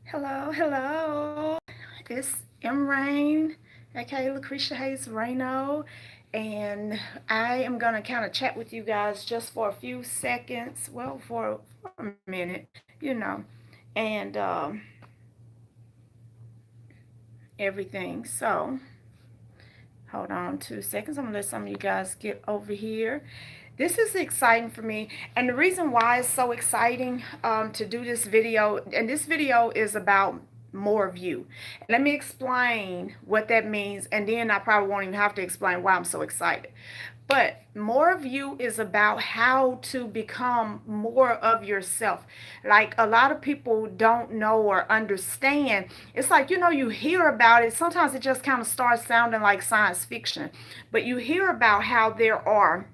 Hello. It's M Rain, aka Lacresha Hayes Rayno, and I am gonna kind of chat with you guys just for a few seconds. Well, for a minute, and everything. So hold on 2 seconds. I'm gonna let some of you guys get over here. This is exciting for me, and the reason why it's so exciting to do this video, and this video is about more of you. Let me explain what that means, and then I probably won't even have to explain why I'm so excited. But more of you is about how to become more of yourself. Like a lot of people don't know or understand. It's like, you hear about it. Sometimes it just kind of starts sounding like science fiction. But you hear about how there are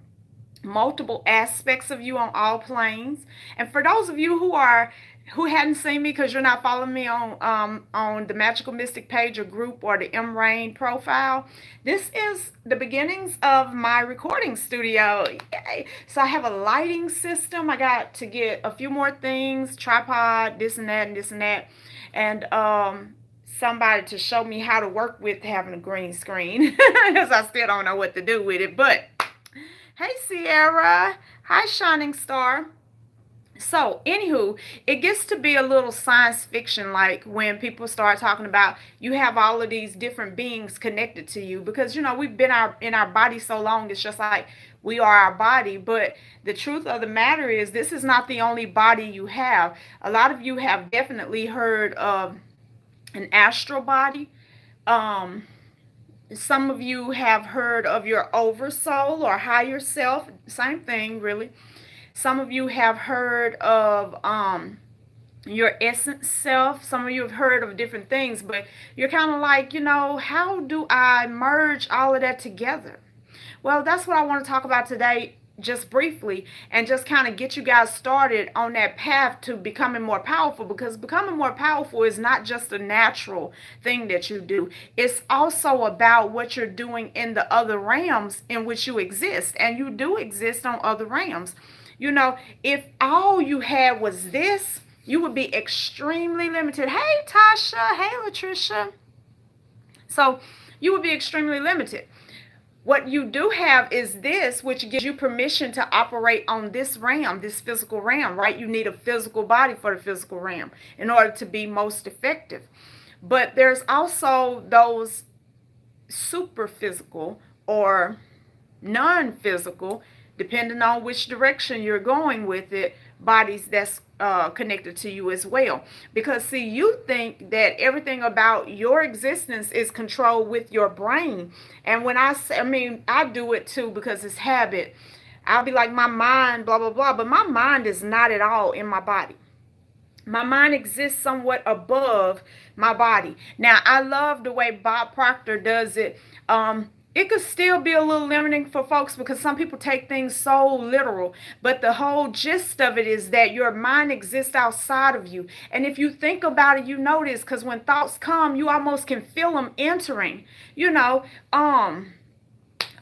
multiple aspects of you on all planes. And for those of you who hadn't seen me because you're not following me on the Magical Mystic page or group or the M Rain profile, this is the beginnings of my recording studio. Yay. So I have a lighting system. I got to get a few more things, tripod, this and that and this and that, and somebody to show me how to work with having a green screen because I still don't know what to do with it. But hey, Sierra. Hi, Shining Star. So, anywho, it gets to be a little science fiction, like when people start talking about you have all of these different beings connected to you, because we've been in our body so long. It's just like we are our body. But the truth of the matter is, this is not the only body you have. A lot of you have definitely heard of an astral body. Some of you have heard of your oversoul or higher self. Same thing, really. Some of you have heard of your essence self. Some of you have heard of different things, but you're kind of like, how do I merge all of that together? Well, that's what I want to talk about today, just briefly, and just kind of get you guys started on that path to becoming more powerful, because becoming more powerful is not just a natural thing that you do. It's also about what you're doing in the other realms in which you exist, and you do exist on other realms. If all you had was this, you would be extremely limited. Hey, Tasha. Hey, Latricia. So you would be extremely limited. What you do have is this, which gives you permission to operate on this realm, this physical realm, right? You need a physical body for the physical realm in order to be most effective. But there's also those super physical or non-physical, depending on which direction you're going with it, bodies that's connected to you as well. Because see, you think that everything about your existence is controlled with your brain. And when I say, I do it too because it's habit. I'll be like, my mind, blah, blah, blah. But my mind is not at all in my body. My mind exists somewhat above my body. Now, I love the way Bob Proctor does it. It could still be a little limiting for folks because some people take things so literal. But the whole gist of it is that your mind exists outside of you. And if you think about it, you notice, because when thoughts come, you almost can feel them entering.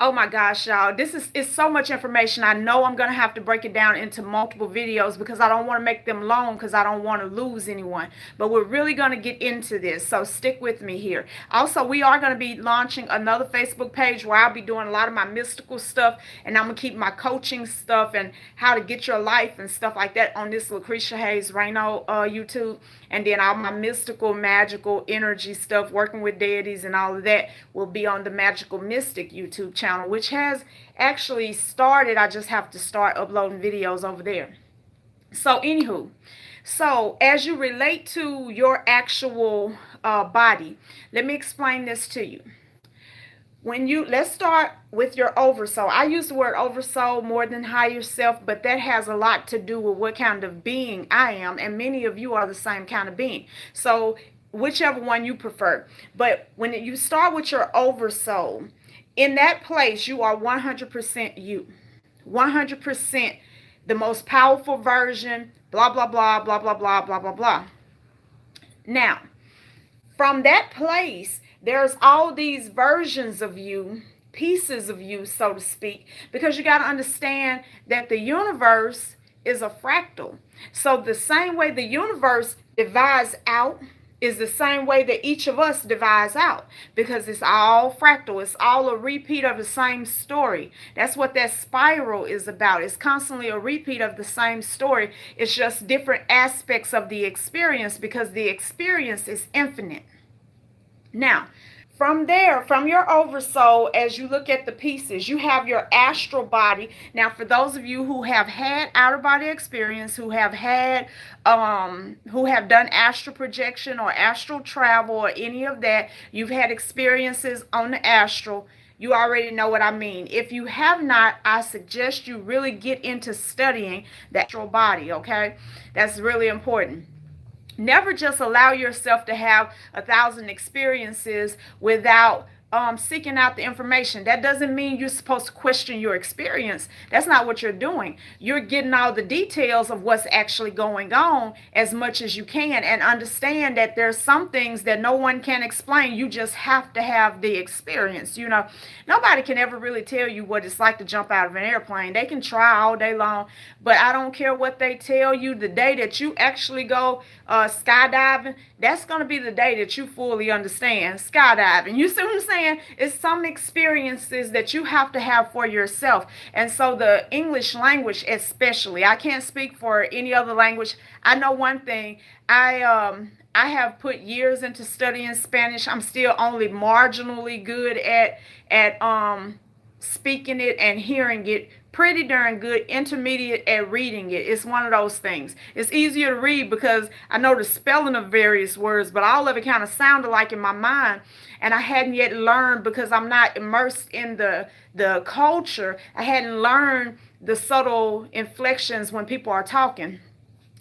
Oh my gosh, y'all. It's so much information. I know I'm going to have to break it down into multiple videos because I don't want to make them long because I don't want to lose anyone. But we're really going to get into this. So stick with me here. Also, we are going to be launching another Facebook page where I'll be doing a lot of my mystical stuff. And I'm going to keep my coaching stuff and how to get your life and stuff like that on this Lacresha Hayes Rayno YouTube. And then all my mystical, magical energy stuff, working with deities and all of that will be on the Magical Mystic YouTube channel, which has actually started. I just have to start uploading videos over there. So anywho, so as you relate to your actual body, let me explain this to you. Let's start with your oversoul. I use the word oversoul more than higher self, but that has a lot to do with what kind of being I am, and many of you are the same kind of being. So whichever one you prefer. But when you start with your oversoul, in that place, you are 100% you. 100% the most powerful version, blah, blah, blah, blah, blah, blah, blah, blah, blah. Now, from that place, there's all these versions of you, pieces of you, so to speak, because you got to understand that the universe is a fractal. So the same way the universe divides out is the same way that each of us divides out, because it's all fractal. It's all a repeat of the same story. That's what that spiral is about. It's constantly a repeat of the same story. It's just different aspects of the experience, because the experience is infinite. Now, from there, from your oversoul, as you look at the pieces, you have your astral body. Now, for those of you who have had outer body experience, who have done astral projection or astral travel or any of that, you've had experiences on the astral. You already know what I mean. If you have not, I suggest you really get into studying the astral body. Okay, that's really important. Never just allow yourself to have 1,000 experiences without seeking out the information. That doesn't mean you're supposed to question your experience. That's not what you're doing. You're getting all the details of what's actually going on as much as you can, and understand that there's some things that no one can explain. You just have to have the experience. Nobody can ever really tell you what it's like to jump out of an airplane. They can try all day long, but I don't care what they tell you. The day that you actually go skydiving, that's going to be the day that you fully understand skydiving. You see what I'm saying? It's some experiences that you have to have for yourself. And so the English language especially, I can't speak for any other language. I know one thing. I have put years into studying Spanish. I'm still only marginally good at speaking it and hearing it. Pretty darn good, intermediate at reading it. It's one of those things. It's easier to read because I know the spelling of various words, but all of it kind of sounded like in my mind. And I hadn't yet learned, because I'm not immersed in the culture. I hadn't learned the subtle inflections when people are talking.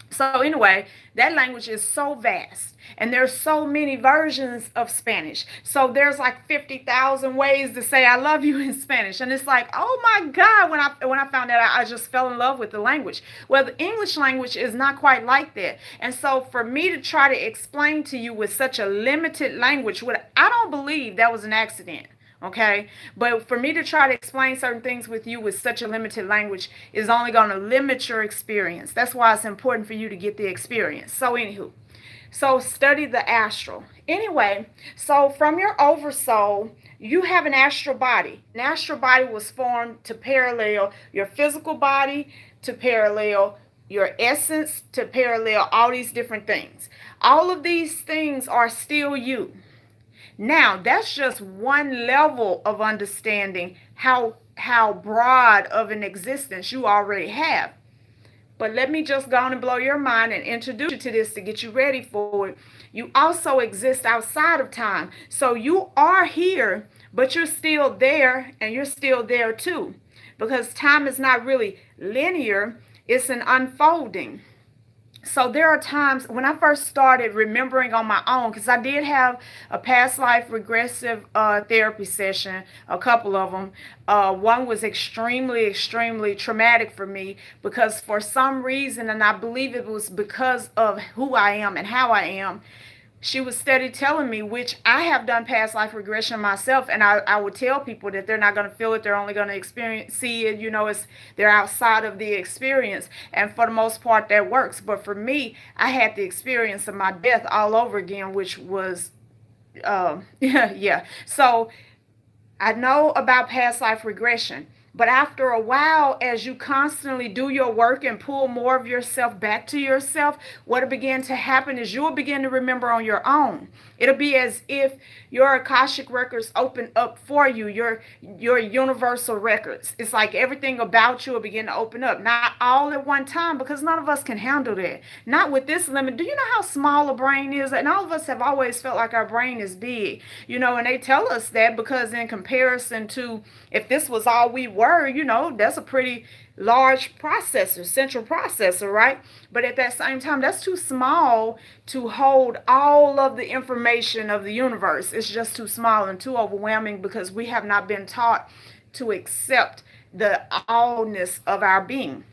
So anyway, that language is so vast, and there's so many versions of Spanish. So there's like 50,000 ways to say I love you in Spanish. And it's like, oh my God, when I found out, I just fell in love with the language. Well, the English language is not quite like that. And so for me to try to explain to you with such a limited language, I don't believe that was an accident. Okay, but for me to try to explain certain things with you with such a limited language is only going to limit your experience. That's why it's important for you to get the experience. So anywho, so study the astral. Anyway, so from your oversoul, you have an astral body. An astral body was formed to parallel your physical body, to parallel your essence, to parallel all these different things. All of these things are still you. Now, that's just one level of understanding how broad of an existence you already have. But let me just go on and blow your mind and introduce you to this to get you ready for it. You also exist outside of time. So you are here, but you're still there, and you're still there too. Because time is not really linear, it's an unfolding. So there are times when I first started remembering on my own, because I did have a past life regressive therapy session, a couple of them. One was extremely, extremely traumatic for me, because for some reason, and I believe it was because of who I am and how I am, she was steady telling me, which I have done past life regression myself, and I would tell people that they're not going to feel it, they're only going to see it, they're outside of the experience, and for the most part that works. But for me, I had the experience of my death all over again, which was yeah. So I know about past life regression. But after a while, as you constantly do your work and pull more of yourself back to yourself, what'll begin to happen is you'll begin to remember on your own. It'll be as if your Akashic records open up for you, your universal records. It's like everything about you will begin to open up. Not all at one time, because none of us can handle that. Not with this limit. Do you know how small a brain is? And all of us have always felt like our brain is big. And they tell us that because in comparison to if this was all we were, that's a pretty large processor, central processor, right? But at that same time, that's too small to hold all of the information of the universe. It's just too small and too overwhelming, because we have not been taught to accept the allness of our being.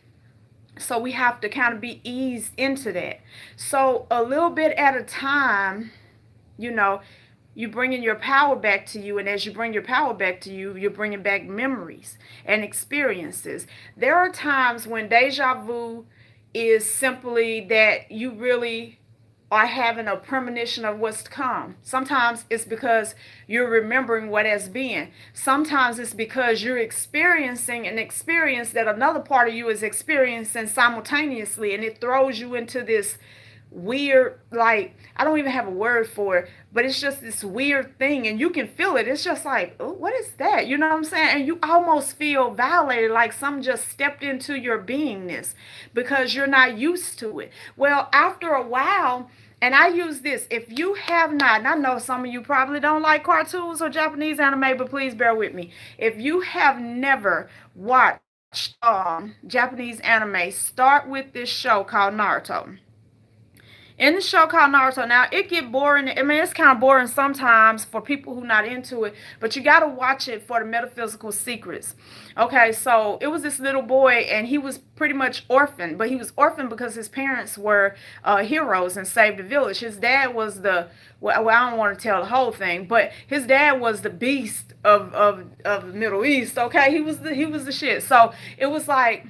So we have to kind of be eased into that. So a little bit at a time, you bringing your power back to you, and as you bring your power back to you, you're bringing back memories and experiences. There are times when deja vu is simply that you really or having a premonition of what's to come. Sometimes it's because you're remembering what has been. Sometimes it's because you're experiencing an experience that another part of you is experiencing simultaneously, and it throws you into this weird, like, I don't even have a word for it, but it's just this weird thing, and you can feel it. It's just like, oh, what is that? You know what I'm saying? And you almost feel violated, like some just stepped into your beingness because you're not used to it. Well, after a while, and I use this, if you have not, and I know some of you probably don't like cartoons or Japanese anime, but please bear with me. If you have never watched Japanese anime, start with this show called Naruto. In the show called Naruto, now it get boring. I mean, it's kind of boring sometimes for people who not into it, but you got to watch it for the metaphysical secrets. Okay, so it was this little boy, and he was pretty much orphaned, but he was orphaned because his parents were heroes and saved the village. His dad was well, I don't want to tell the whole thing, but his dad was the beast of the Middle East. Okay, he was the shit. So it was like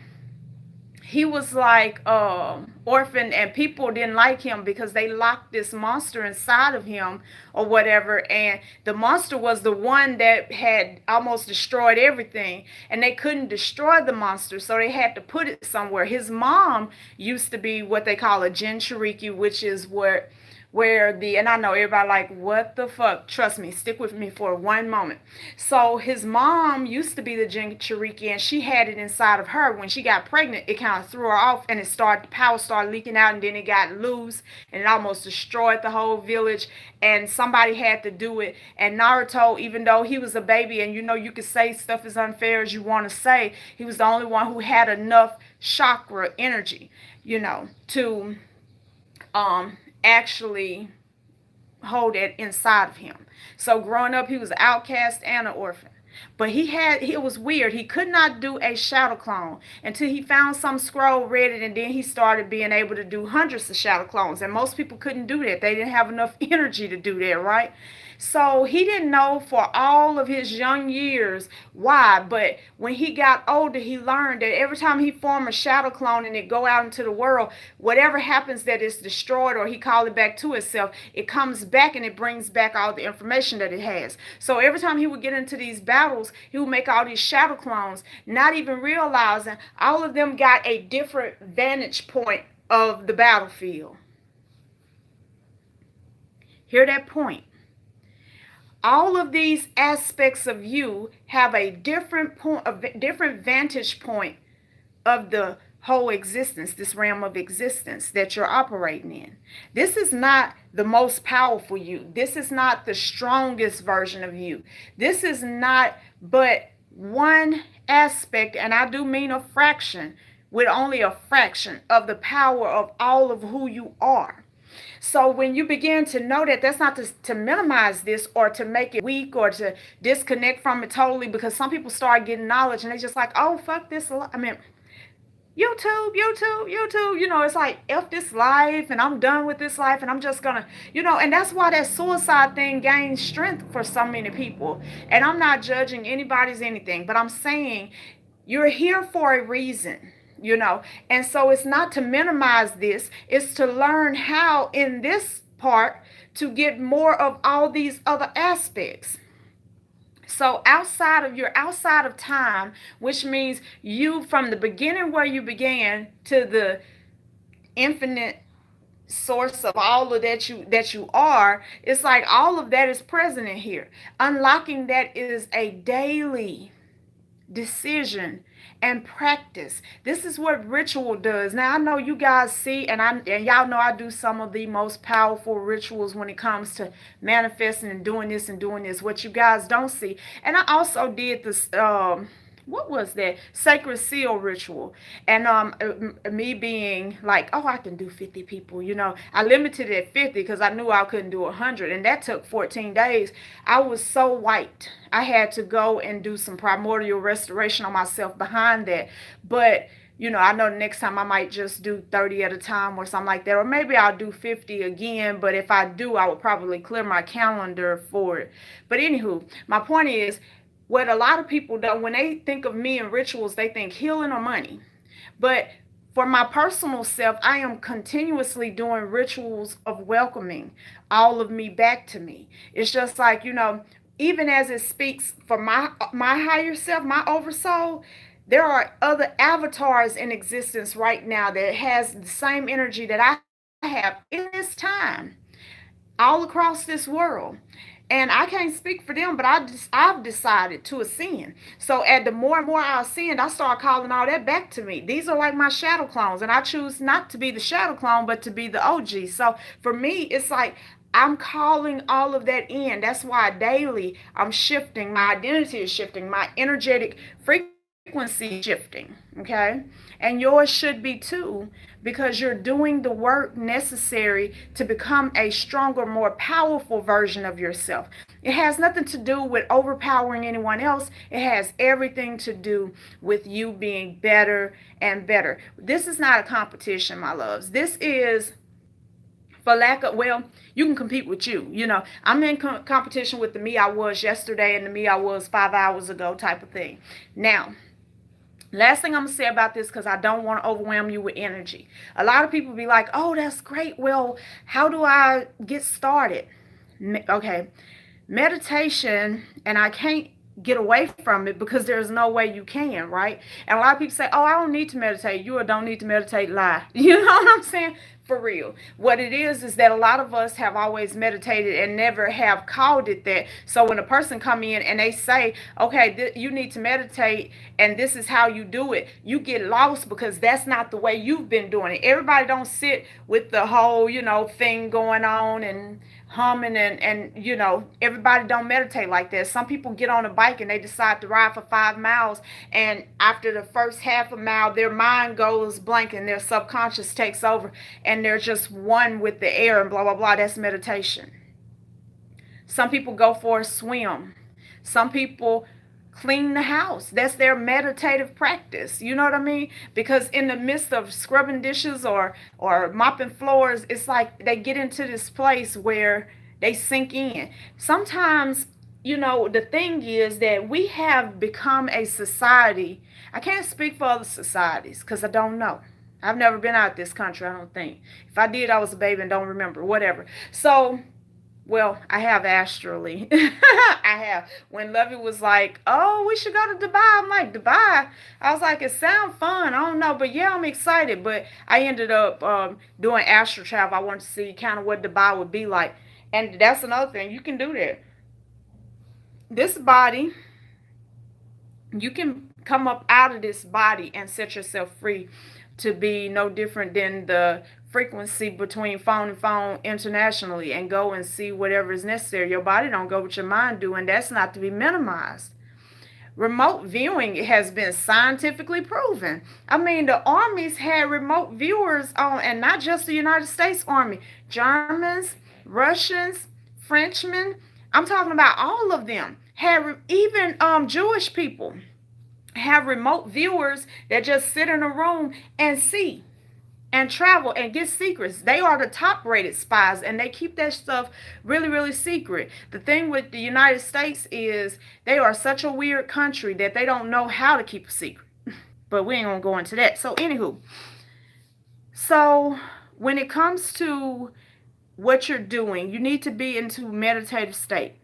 he was like orphaned, and people didn't like him because they locked this monster inside of him or whatever, and the monster was the one that had almost destroyed everything, and they couldn't destroy the monster, so they had to put it somewhere. His mom used to be what they call a jinchuriki, which is where the, and I know everybody like, what the fuck? Trust me, stick with me for one moment. So his mom used to be the Jinchuriki, and she had it inside of her. When she got pregnant, it kind of threw her off, and the power started leaking out, and then it got loose, and it almost destroyed the whole village, and somebody had to do it. And Naruto, even though he was a baby, and you could say stuff as unfair as you want to say, he was the only one who had enough chakra energy, to actually hold it inside of him. So growing up, he was an outcast and an orphan. But it was weird. He could not do a shadow clone until he found some scroll, read it, and then he started being able to do hundreds of shadow clones. And most people couldn't do that. They didn't have enough energy to do that, right? So he didn't know for all of his young years why, but when he got older, he learned that every time he formed a shadow clone and it go out into the world, whatever happens that is destroyed, or he call it back to itself, it comes back and it brings back all the information that it has. So every time he would get into these battles, he would make all these shadow clones, not even realizing all of them got a different vantage point of the battlefield. Hear that point? All of these aspects of you have a different point, a different vantage point of the whole existence, this realm of existence that you're operating in. This is not the most powerful you. This is not the strongest version of you. This is not but one aspect, and I do mean a fraction, with only a fraction of the power of all of who you are. So when you begin to know that, that's not to minimize this or to make it weak or to disconnect from it totally, because some people start getting knowledge and they just like, oh, fuck this. I mean, YouTube, it's like, F this life and I'm done with this life and I'm just gonna, and that's why that suicide thing gains strength for so many people. And I'm not judging anybody's anything, but I'm saying you're here for a reason. And so it's not to minimize this, it's to learn how in this part to get more of all these other aspects. So you're outside of time, which means you, from the beginning where you began to the infinite source of all of that you are, it's like all of that is present in here. Unlocking that is a daily decision and practice. This is what ritual does. Now I know you guys see, and y'all know I do some of the most powerful rituals when it comes to manifesting and doing this and doing this. What you guys don't see, and I also did this. What was that sacred seal ritual? And me being like, oh, I can do 50 people. I limited it at 50 because I knew I couldn't do 100, and that took 14 days. I was so wiped. I had to go and do some primordial restoration on myself behind that. But I know the next time I might just do 30 at a time or something like that, or maybe I'll do 50 again. But if I do, I will probably clear my calendar for it. But anywho, my point is, what a lot of people do when they think of me and rituals, they think healing or money. But For my personal self, I am continuously doing rituals of welcoming all of me back to me. It's just like, even as it speaks for my higher self, my oversoul, there are other avatars in existence right now that has the same energy that I have in this time, all across this world. And I can't speak for them, but I've decided to ascend. So at the more and more I ascend, I start calling all that back to me. These are like my shadow clones, and I choose not to be the shadow clone, but to be the OG. So for me, it's like I'm calling all of that in. That's why daily I'm shifting. My identity is shifting. My energetic frequency is shifting. Okay? And yours should be too, because you're doing the work necessary to become a stronger, more powerful version of yourself. It has nothing to do with overpowering anyone else. It has everything to do with you being better and better. This is not a competition, my loves. This is, for lack of, well, you can compete with you. I'm in competition with the me I was yesterday and the me I was 5 hours ago type of thing. Now, last thing I'm going to say about this, because I don't want to overwhelm you with energy. A lot of people be like, oh, that's great. Well, how do I get started? Okay. Meditation, and I can't get away from it because there's no way you can, right? And a lot of people say, oh, I don't need to meditate. You don't need to meditate, lie. You know what I'm saying? For real. What it is that a lot of us have always meditated and never have called it that. So when a person come in and they say, okay, you need to meditate and this is how you do it, you get lost because that's not the way you've been doing it. Everybody don't sit with the whole, thing going on and humming and everybody don't meditate like that. Some people get on a bike and they decide to ride for 5 miles, and after the first half a mile their mind goes blank and their subconscious takes over and they're just one with the air and blah blah blah. That's meditation. Some people go for a swim. Some people clean the house. That's their meditative practice. You know what I mean? Because in the midst of scrubbing dishes or mopping floors, it's like they get into this place where they sink in. Sometimes, the thing is that we have become a society. I can't speak for other societies because I don't know. I've never been out this country, I don't think. If I did, I was a baby and don't remember, whatever. So, well, I have astrally. I have. When Lovey was like, oh, we should go to Dubai. I'm like, Dubai? I was like, it sounds fun. I don't know. But yeah, I'm excited. But I ended up doing astral travel. I wanted to see kind of what Dubai would be like. And that's another thing. You can do that. This body, you can come up out of this body and set yourself free to be no different than the frequency between phone and phone internationally and go and see whatever is necessary. Your body don't go what your mind do, and that's not to be minimized. Remote viewing has been scientifically proven. I mean, the armies had remote viewers on, and not just the United States Army. Germans, Russians, Frenchmen, I'm talking about all of them. Had even Jewish people have remote viewers that just sit in a room and see and travel and get secrets. They are the top rated spies, and they keep that stuff really, really secret. The thing with the United States is they are such a weird country that they don't know how to keep a secret. But we ain't gonna go into that. So anywho, so when it comes to what you're doing, you need to be into meditative state.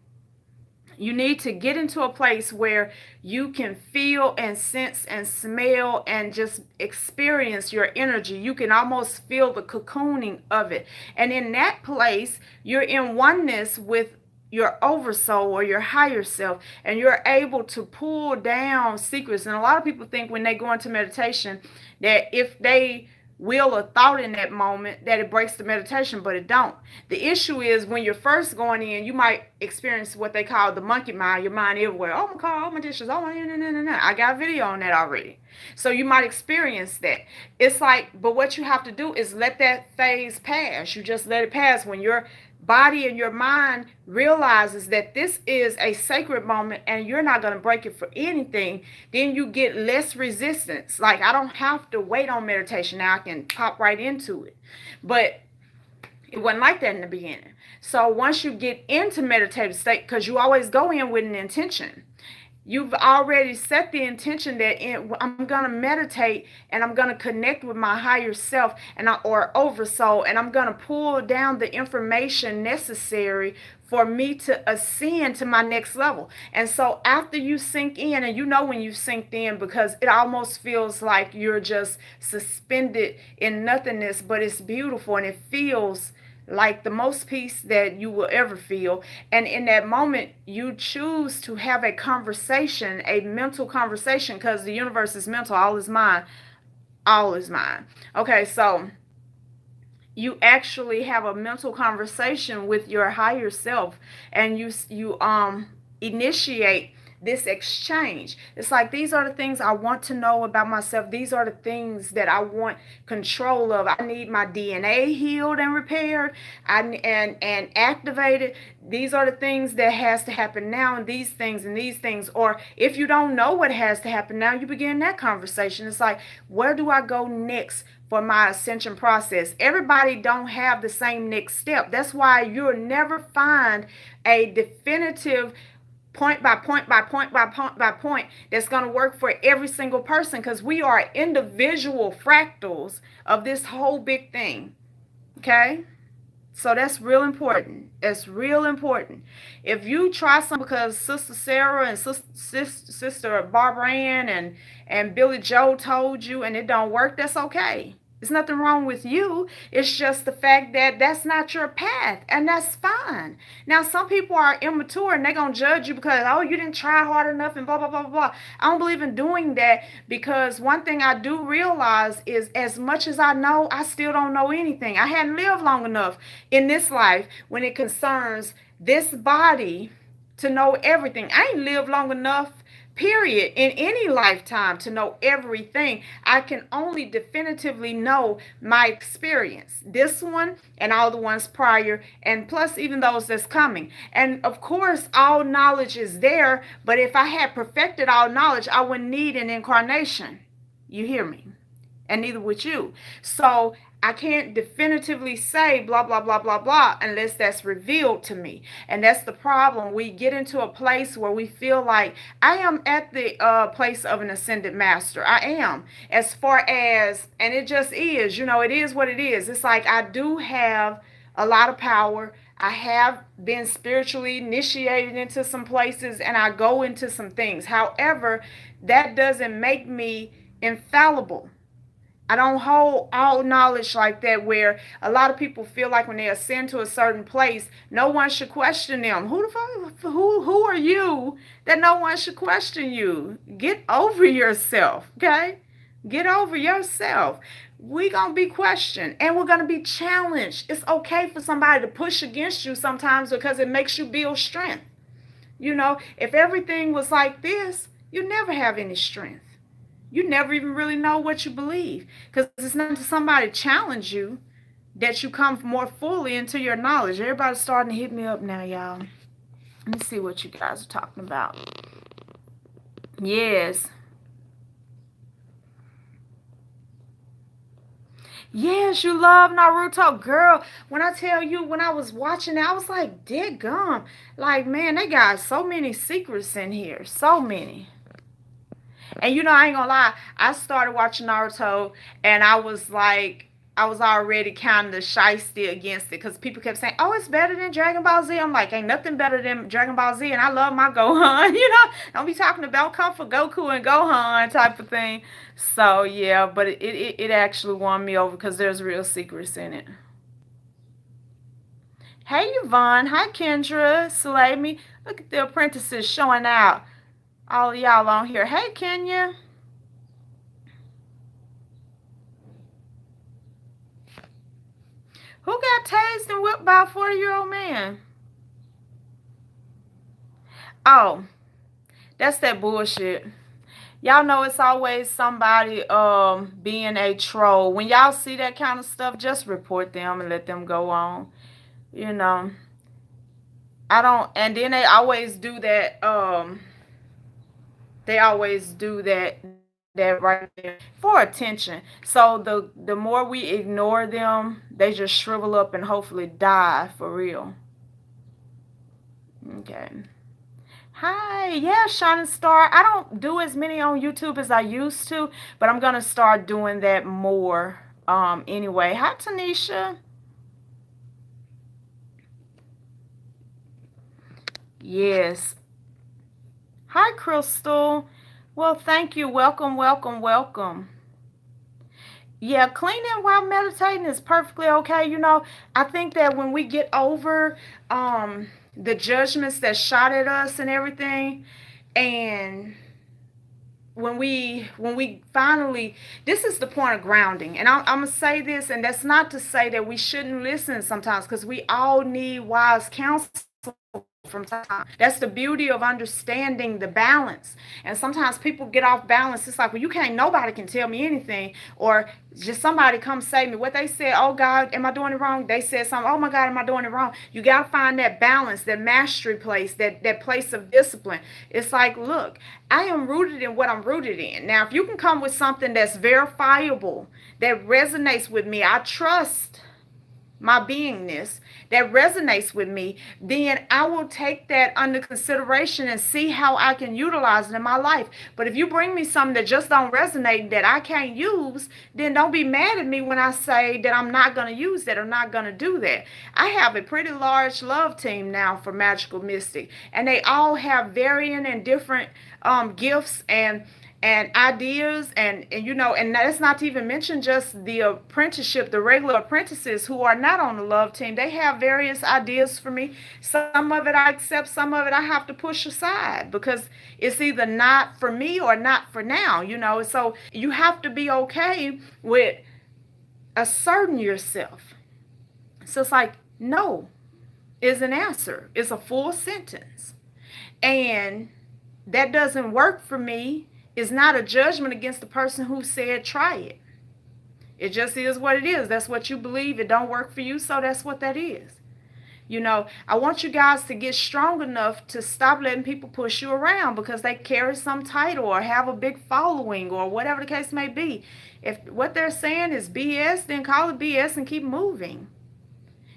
You need to get into a place where you can feel and sense and smell and just experience your energy. You can almost feel the cocooning of it. And in that place, you're in oneness with your oversoul or your higher self, and you're able to pull down secrets. And a lot of people think when they go into meditation that if they will a thought in that moment that it breaks the meditation, but it don't. The issue is when you're first going in, you might experience what they call the monkey mind, your mind everywhere. Oh my car, oh my dishes, oh my no. I got a video on that already. So you might experience that. It's like, but what you have to do is let that phase pass. You just let it pass. When your body and your mind realizes that this is a sacred moment and you're not going to break it for anything, then you get less resistance. Like, I don't have to wait on meditation now. I can pop right into it. But it wasn't like that in the beginning. So once you get into meditative state, because you always go in with an intention, You've already set the intention that I'm going to meditate and I'm going to connect with my higher self or oversoul, and I'm going to pull down the information necessary for me to ascend to my next level. And so after you sink in, and you know when you sinked in, because it almost feels like you're just suspended in nothingness, but it's beautiful and it feels like the most peace that you will ever feel. And in that moment, you choose to have a conversation, a mental conversation, because the universe is mental, all is mind, all is mind. Okay, so you actually have a mental conversation with your higher self, and you initiate this exchange. It's like, these are the things I want to know about myself. These are the things that I want control of. I need my DNA healed and repaired, and activated. These are the things that has to happen now, and these things and these things. Or if you don't know what has to happen now, you begin that conversation. It's like, where do I go next for my ascension process? Everybody don't have the same next step. That's why you'll never find a definitive point by point by point by point by point that's going to work for every single person, because we are individual fractals of this whole big thing. Okay? So that's real important. It's real important. If you try something because Sister Sarah and Sister Barbara Ann and Billy Joe told you and it don't work, that's okay. There's nothing wrong with you. It's just the fact that that's not your path, and that's fine. Now, some people are immature and they're going to judge you because, oh, you didn't try hard enough and blah, blah, blah, blah. I don't believe in doing that, because one thing I do realize is, as much as I know, I still don't know anything. I hadn't lived long enough in this life when it concerns this body to know everything. I ain't lived long enough, period, in any lifetime to know everything. I can only definitively know my experience, this one and all the ones prior, and plus even those that's coming. And of course, all knowledge is there, but if I had perfected all knowledge, I wouldn't need an incarnation. You hear me? And neither would you. So I can't definitively say blah, blah, blah, blah, blah unless that's revealed to me. And that's the problem. We get into a place where we feel like, I am at the place of an ascended master. I am. As far as, and it just is, it is what it is. It's like, I do have a lot of power. I have been spiritually initiated into some places, and I go into some things. However, that doesn't make me infallible. I don't hold all knowledge like that, where a lot of people feel like when they ascend to a certain place, no one should question them. Who the fuck, who are you that no one should question you? Get over yourself, okay? Get over yourself. We're going to be questioned, and we're going to be challenged. It's okay for somebody to push against you sometimes, because it makes you build strength. If everything was like this, you never have any strength. You never even really know what you believe, because it's not until somebody challenge you that you come more fully into your knowledge. Everybody's starting to hit me up now, y'all. Let me see what you guys are talking about. Yes. Yes, you love Naruto. Girl, when I tell you, when I was watching it, I was like, dead gum. Like, man, they got so many secrets in here. So many. And I ain't gonna lie, I started watching Naruto and I was like, I was already kind of shysty against it, because people kept saying, oh, it's better than Dragon Ball Z. I'm like, ain't nothing better than Dragon Ball Z, and I love my Gohan. Don't be talking about come for Goku and Gohan type of thing. So, yeah, but it actually won me over, because there's real secrets in it. Hey, Yvonne. Hi, Kendra. Salami. Look at the apprentices showing out. All of y'all on here. Hey, Kenya. Who got tased and whipped by a 40-year-old man? Oh, that's that bullshit. Y'all know it's always somebody being a troll. When y'all see that kind of stuff, just report them and let them go on. I don't, and then they always do that that right there for attention. So the more we ignore them, they just shrivel up and hopefully die for real. Okay. Hi, yeah, Shining Star. I don't do as many on YouTube as I used to, but I'm gonna start doing that more. Anyway, hi Tanisha. Yes. Hi Crystal. Well, thank you. Welcome, welcome, welcome. Yeah, cleaning while meditating is perfectly okay. I think that when we get over the judgments that shot at us and everything, and when we finally, this is the point of grounding, and I'm gonna say this, and that's not to say that we shouldn't listen sometimes, because we all need wise counsel from time. That's the beauty of understanding the balance. And sometimes people get off balance. It's like, well, you can't, nobody can tell me anything. Or just somebody come say me what they said. Oh God, am I doing it wrong? They said something. Oh my God, am I doing it wrong? You got to find that balance, that mastery place, that place of discipline. It's like, look, I am rooted in what I'm rooted in. Now, if you can come with something that's verifiable, that resonates with me, I trust my beingness, that resonates with me, then I will take that under consideration and see how I can utilize it in my life. But if you bring me something that just don't resonate, that I can't use, then don't be mad at me when I say that I'm not going to use that or not going to do that. I have a pretty large love team now for Magical Mystic, and they all have varying and different gifts and ideas, and that's not to even mention just the apprenticeship, the regular apprentices who are not on the love team. They have various ideas for me. Some of it I accept, some of it I have to push aside, because it's either not for me or not for now. So you have to be okay with asserting yourself. So it's like, no is an answer, it's a full sentence, and that doesn't work for me is not a judgment against the person who said try it. It just is what it is. That's what you believe. It don't work for you, so that's what that is. I want you guys to get strong enough to stop letting people push you around because they carry some title or have a big following or whatever the case may be. If what they're saying is BS, then call it BS and keep moving.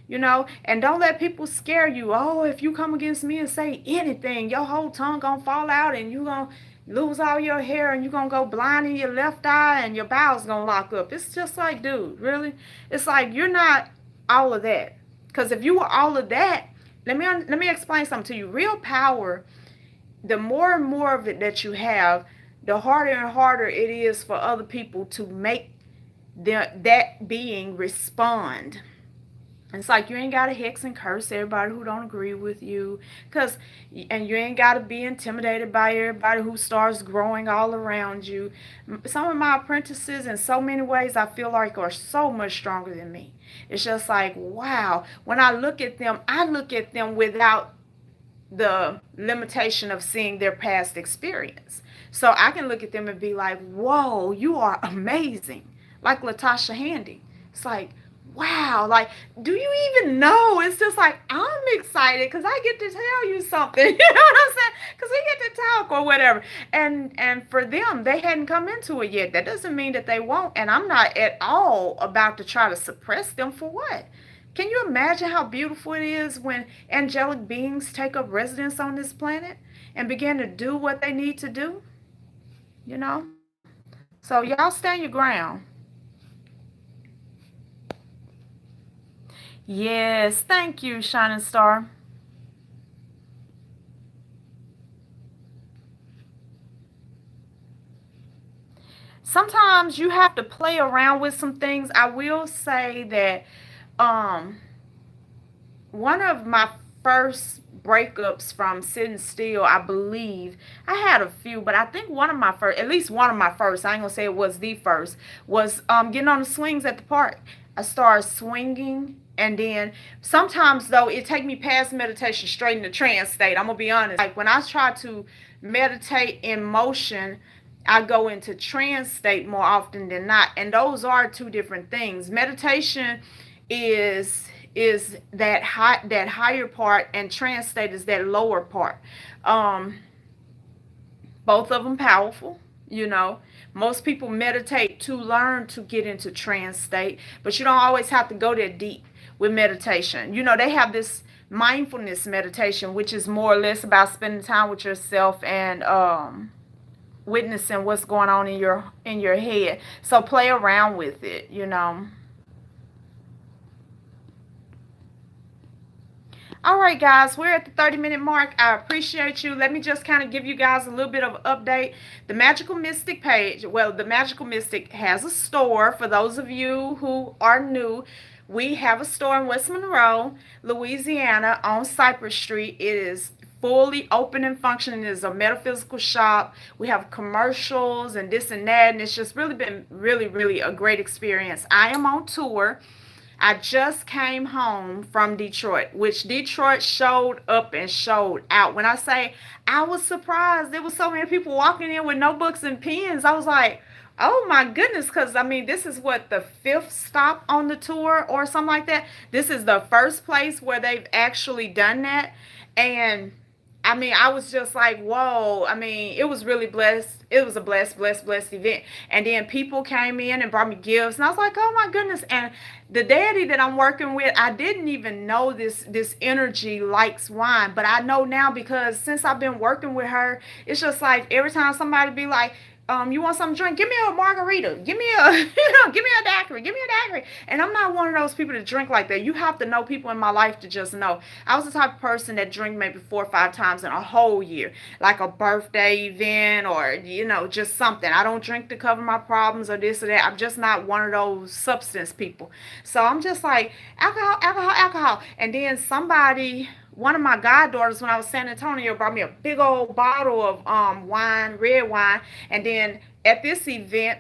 And don't let people scare you. Oh, if you come against me and say anything, your whole tongue gonna fall out and you gonna lose all your hair and you gonna go blind in your left eye and your bowels gonna lock up. It's just like, dude, really? It's like you're not all of that. Because if you were all of that, let me explain something to you. Real power, the more and more of it that you have, the harder and harder it is for other people to make that being respond. It's like you ain't got to hex and curse everybody who don't agree with you, and you ain't got to be intimidated by everybody who starts growing all around you. Some of my apprentices, in so many ways, I feel like are so much stronger than me. It's just like, wow. When I look at them without the limitation of seeing their past experience. So I can look at them and be like, whoa, you are amazing. Like Latasha Handy. It's like, wow, like, do you even know? It's just like, I'm excited because I get to tell you something. You know what I'm saying? Because we get to talk or whatever. And for them, they hadn't come into it yet. That doesn't mean that they won't. And I'm not at all about to try to suppress them for what? Can you imagine how beautiful it is when angelic beings take up residence on this planet and begin to do what they need to do? You know? So y'all stand your ground. Yes, thank you, Shining Star. Sometimes you have to play around with some things. I will say that um one of my first breakups from sitting still, I believe I had a few, but I think one of my first, at least one of my first, I ain't gonna say it was the first, was getting on the swings at the park. I started swinging, and then sometimes though it take me past meditation straight into trance state. I'm gonna be honest, like when I try to meditate in motion, I go into trance state more often than not, and those are two different things. Meditation is that higher part, and trance state is that lower part. um Both of them powerful. Most people meditate to learn to get into trance state, but you don't always have to go that deep with meditation. They have this mindfulness meditation, which is more or less about spending time with yourself and witnessing what's going on in your head. So play around with it, you know. All right, guys, we're at the 30-minute mark. I appreciate you. Let me just kind of give you guys a little bit of an update. The Magical Mystic page, well, the Magical Mystic has a store. For those of you who are new, we have a store in West Monroe, Louisiana, on Cypress Street. It is fully open and functioning. It is a metaphysical shop. We have commercials and this and that, and it's just really been really a great experience. I am on tour. I just came home from Detroit, which Detroit showed up and showed out. When I say I was surprised, there was so many people walking in with notebooks and pens. I was like, oh my goodness, because I mean, this is what, the fifth stop on the tour or something like that. This is the first place where they've actually done that. And I mean, I was just like, whoa. I mean, it was really blessed. It was a blessed event. And then people came in and brought me gifts. And I was like, oh my goodness. And the deity that I'm working with, I didn't even know this energy likes wine. But I know now, because since I've been working with her, it's just like every time somebody be like, you want something to drink? Give me a margarita. Give me a, give me a daiquiri. Give me a daiquiri. And I'm not one of those people to drink like that. You have to know people in my life to just know. I was the type of person that drink maybe 4 or 5 times in a whole year, like a birthday event or, just something. I don't drink to cover my problems or this or that. I'm just not one of those substance people. So I'm just like, alcohol, alcohol, alcohol. And then somebody, one of my goddaughters, when I was in San Antonio, brought me a big old bottle of wine, red wine. And then at this event,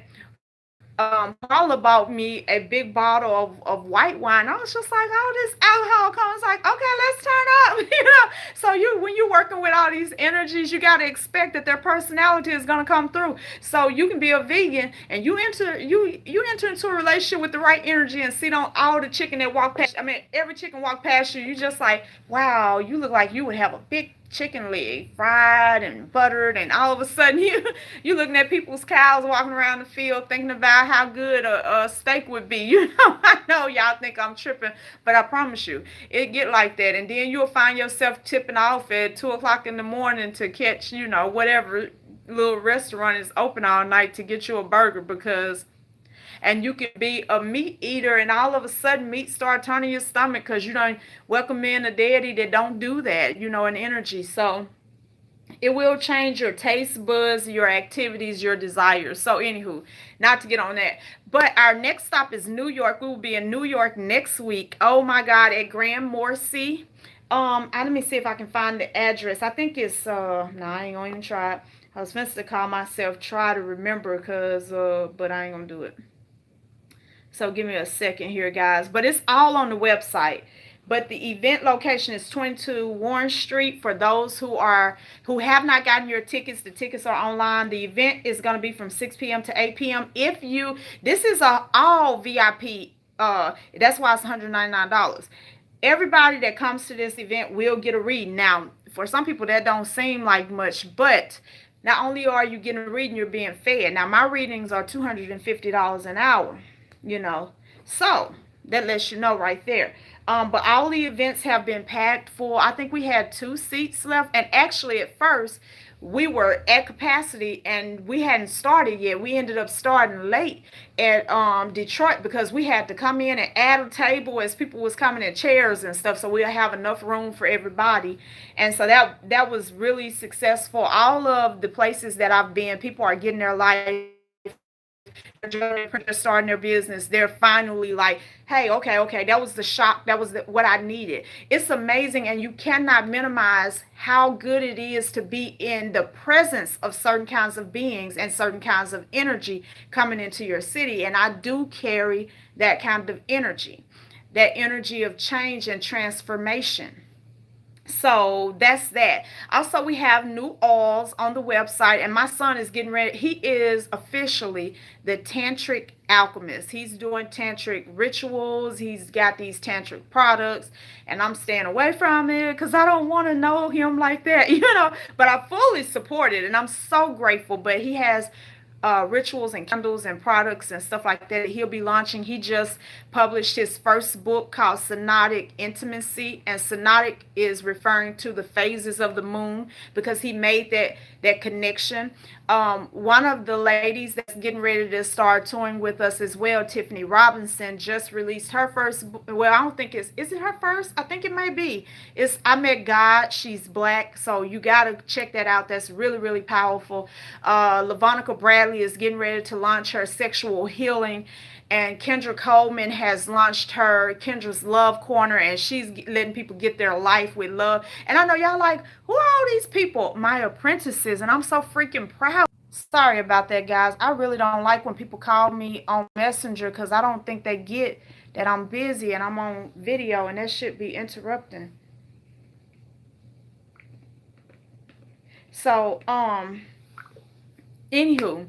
Paula bought me a big bottle of white wine. I was just like, oh, this alcohol comes, like, okay, let's turn up. So when you're working with all these energies, you got to expect that their personality is going to come through. So you can be a vegan and you enter into a relationship with the right energy and see on all the chicken that walk past. I mean, every chicken walk past you, you just like, wow, you look like you would have a big chicken leg, fried and buttered, and all of a sudden you looking at people's cows walking around the field thinking about how good a steak would be. I know y'all think I'm tripping, but I promise you it get like that. And then you'll find yourself tipping off at 2 o'clock in the morning to catch whatever little restaurant is open all night to get you a burger, because and you can be a meat eater and all of a sudden meat start turning your stomach because you don't welcome in a deity that don't do that, an energy. So it will change your taste buds, your activities, your desires. So anywho, not to get on that, but our next stop is New York. We will be in New York next week. Oh my God, at Grand Morsi. Let me see if I can find the address. I think it's no, I ain't gonna even try it. I was supposed to call myself try to remember, but I ain't gonna do it. So give me a second here, guys. But it's all on the website. But the event location is 22 Warren Street. For those who have not gotten your tickets, the tickets are online. The event is going to be from 6 p.m. to 8 p.m. This is all VIP. That's why it's $199. Everybody that comes to this event will get a reading. Now, for some people that don't seem like much, but not only are you getting a reading, you're being fed. Now, my readings are $250 an hour. So that lets you know right there. But all the events have been packed full. I think we had 2 seats left, and actually at first we were at capacity and we hadn't started yet. We ended up starting late at Detroit because we had to come in and add a table as people was coming in, chairs and stuff, so we'll have enough room for everybody. And so that was really successful. All of the places that I've been, people are getting their life, they're starting their business. They're finally like, hey, okay, that was the shock, that was what I needed. It's amazing, and you cannot minimize how good it is to be in the presence of certain kinds of beings and certain kinds of energy coming into your city. And I do carry that kind of energy, that energy of change and transformation. So that's that. Also, we have new oils on the website, and my son is getting ready. He is officially the tantric alchemist. He's doing tantric rituals. He's got these tantric products, and I'm staying away from it because I don't want to know him like that, But I fully support it, and I'm so grateful. But he has rituals and candles and products and stuff like that he'll be launching. He just published his first book called Synodic Intimacy, and Synodic is referring to the phases of the moon because he made that connection. One of the ladies that's getting ready to start touring with us as well, Tiffany Robinson, just released her first. Well, I don't think is it her first? I think it may be. It's I Met God. She's black, so you gotta check that out. That's really really powerful. Lavonica Bradley is getting ready to launch her sexual healing, and Kendra Coleman has launched her Kendra's Love Corner, and she's letting people get their life with love. And I know y'all like, who are all these people? My apprentices, and I'm so freaking proud. Sorry about that, guys. I really don't like when people call me on Messenger because I don't think they get that I'm busy and I'm on video, and that should be interrupting. So, anywho,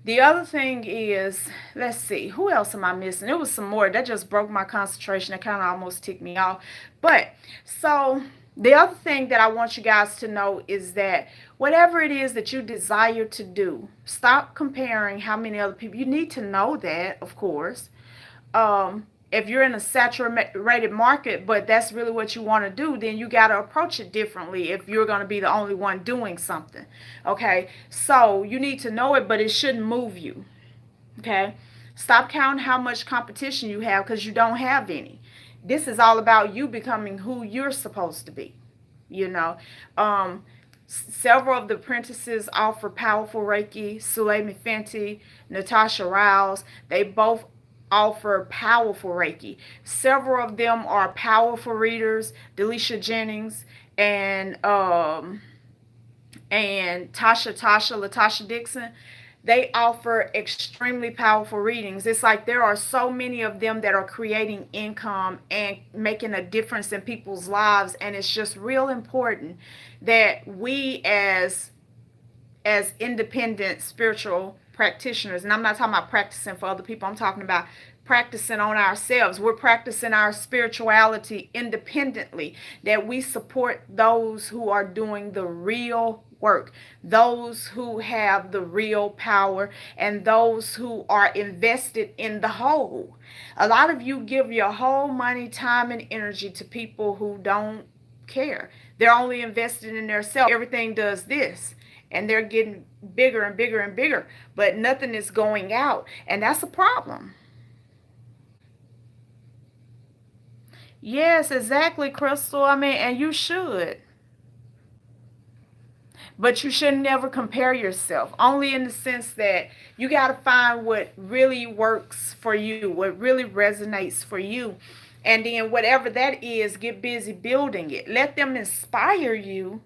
the other thing is, let's see, who else am I missing? It was some more that just broke my concentration. That kind of almost ticked me off. But so the other thing that I want you guys to know is that whatever it is that you desire to do, stop comparing how many other people. You need to know that, of course. If you're in a saturated market, but that's really what you want to do, then you got to approach it differently if you're going to be the only one doing something. Okay, so you need to know it, but it shouldn't move you. Okay, stop counting how much competition you have because you don't have any. This is all about you becoming who you're supposed to be. You know, several of the apprentices offer powerful Reiki. Suleimi Fenty, Natasha Rouse, they both offer powerful Reiki. Several of them are powerful readers. Delisha Jennings and Latasha Dixon, they offer extremely powerful readings. It's like there are so many of them that are creating income and making a difference in people's lives, and it's just real important that we as independent spiritual practitioners, and I'm not talking about practicing for other people, I'm talking about practicing on ourselves. We're practicing our spirituality independently, that we support those who are doing the real work, those who have the real power, and those who are invested in the whole. A lot of you give your whole money, time, and energy to people who don't care. They're only invested in themselves. Everything does this, and they're getting bigger and bigger and bigger, but nothing is going out, and that's a problem. Yes, exactly, Crystal. I mean, and you should. But you should never compare yourself, only in the sense that you got to find what really works for you, what really resonates for you. And then, whatever that is, get busy building it. Let them inspire you,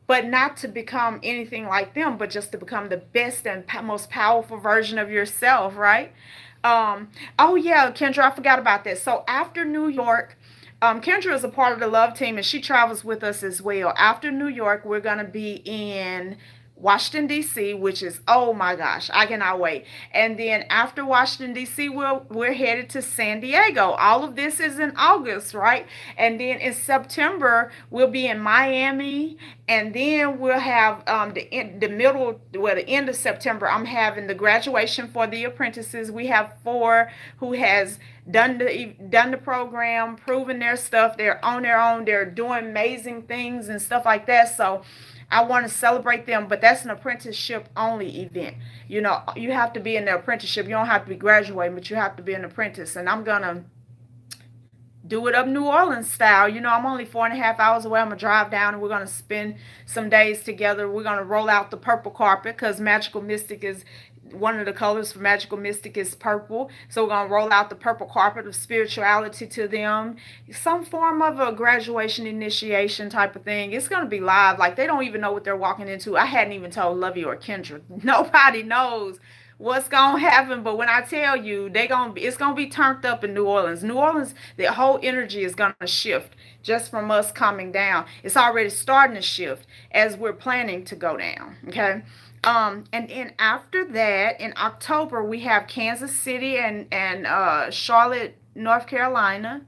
but not to become anything like them, but just to become the best and most powerful version of yourself, right? Oh yeah, Kendra, I forgot about this. So after New York, Kendra is a part of the love team and she travels with us as well. After New York, we're gonna be in Washington D.C., which is, oh my gosh, I cannot wait. And then after Washington D.C., we're headed to San Diego. All of this is in August, right? And then in September we'll be in Miami, and then we'll have the end of September. I'm having the graduation for the apprentices. We have 4 who has done the program, proven their stuff. They're on their own. They're doing amazing things and stuff like that. So I want to celebrate them, but that's an apprenticeship only event. You know, you have to be in the apprenticeship. You don't have to be graduating, but you have to be an apprentice. And I'm gonna do it up New Orleans style. You know, I'm only 4.5 hours away. I'm gonna drive down and we're gonna spend some days together. We're gonna roll out the purple carpet because Magical Mystic is one of the colors for Magical Mystic is purple. So we're gonna roll out the purple carpet of spirituality to them. Some form of a graduation initiation type of thing. It's gonna be live. Like they don't even know what they're walking into. I hadn't even told Lovey or Kendra. Nobody knows what's gonna happen, but when I tell you it's gonna be turned up in New Orleans. New Orleans, the whole energy is gonna shift just from us coming down. It's already starting to shift as we're planning to go down. Okay. And then after that, in October, we have Kansas City and Charlotte, North Carolina.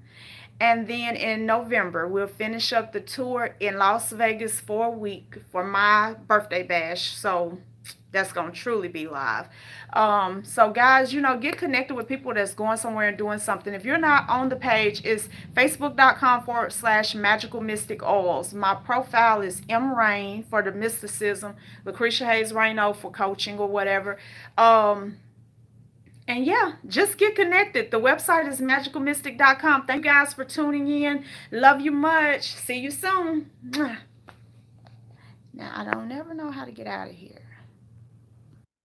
And then in November, we'll finish up the tour in Las Vegas for a week for my birthday bash. So that's going to truly be live. So guys, get connected with people that's going somewhere and doing something. If you're not on the page, it's facebook.com/magical mystic oils. My profile is M Rain for the mysticism, Lacresha Hayes Rayno for coaching or whatever. And yeah, just get connected. The website is magicalmystic.com. Thank you guys for tuning in. Love you much. See you soon. Now, I don't never know how to get out of here.